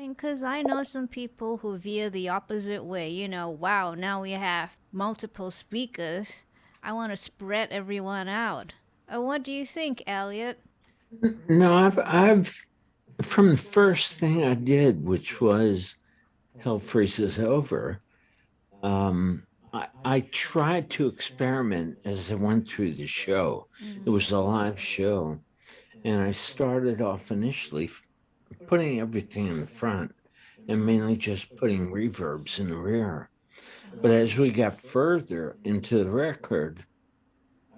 Because I know some people who veer the opposite way. Wow, now we have multiple speakers. I want to spread everyone out. What do you think, Elliot? No, I've from the first thing I did, which was Hell Freezes Over, I tried to experiment as I went through the show. It was a live show, and I started off initially putting everything in the front and mainly just putting reverbs in the rear. But as we got further into the record,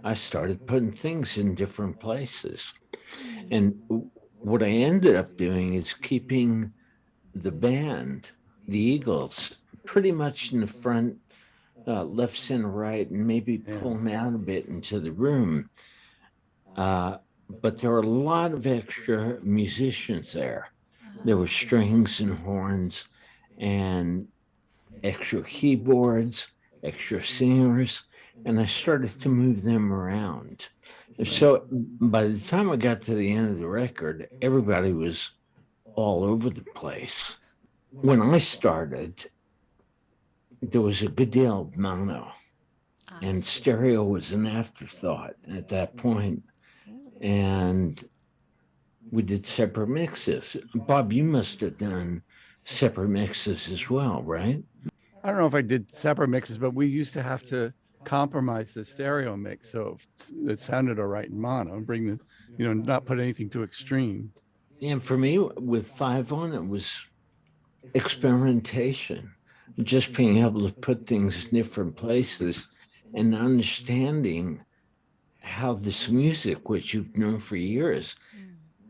I started putting things in different places. And what I ended up doing is keeping the band, the Eagles, pretty much in the front, left, center, right, and maybe pull them out a bit into the room. But there were a lot of extra musicians there. There were strings and horns and extra keyboards, extra singers, and I started to move them around. So by the time I got to the end of the record, everybody was all over the place. When I started, there was a good deal of mono, and stereo was an afterthought at that point. And we did separate mixes. Bob, you must have done separate mixes as well, right? I don't know if I did separate mixes, but we used to have to compromise the stereo mix so it sounded all right in mono and bring not put anything too extreme. And for me, with 5 on, it was experimentation, just being able to put things in different places and understanding how this music, which you've known for years,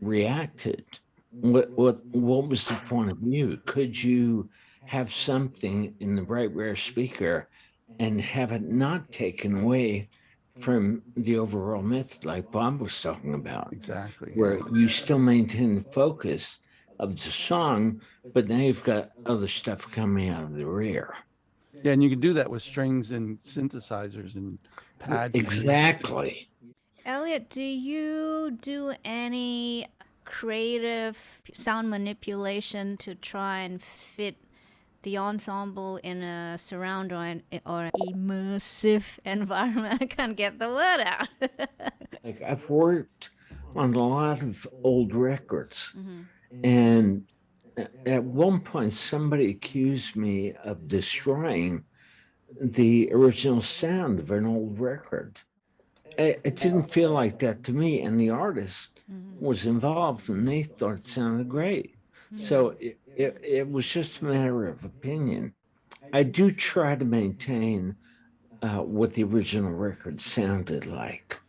reacted. What was the point of view? Could you have something in the right rear speaker and have it not taken away from the overall method, like Bob was talking about? Exactly. Where you still maintain the focus of the song, but now you've got other stuff coming out of the rear. Yeah, and you can do that with strings and synthesizers and pads. Exactly. Elliot, do you do any creative sound manipulation to try and fit the ensemble in a surround or immersive environment? I can't get the word out. Like I've worked on a lot of old records, and at one point somebody accused me of destroying the original sound of an old record. It didn't feel like that to me, and the artist was involved, and they thought it sounded great. So it was just a matter of opinion. I do try to maintain what the original record sounded like.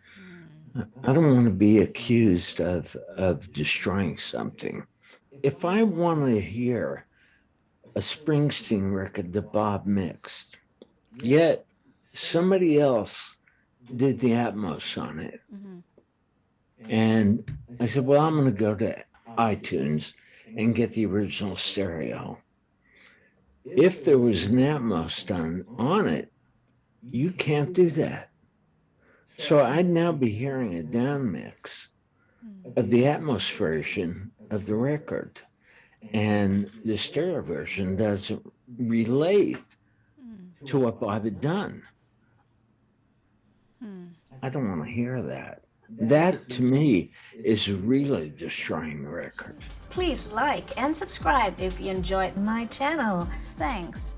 I don't want to be accused of destroying something. If I want to hear a Springsteen record that Bob mixed, yet somebody else did the Atmos on it, and I said, well, I'm going to go to iTunes and get the original stereo. If there was an Atmos done on it, you can't do that. So I'd now be hearing a down mix of the Atmos version of the record, and the stereo version doesn't relate to what Bob had done. I don't want to hear that. That to me is really destroying the record. Please like and subscribe if you enjoyed my channel. Thanks.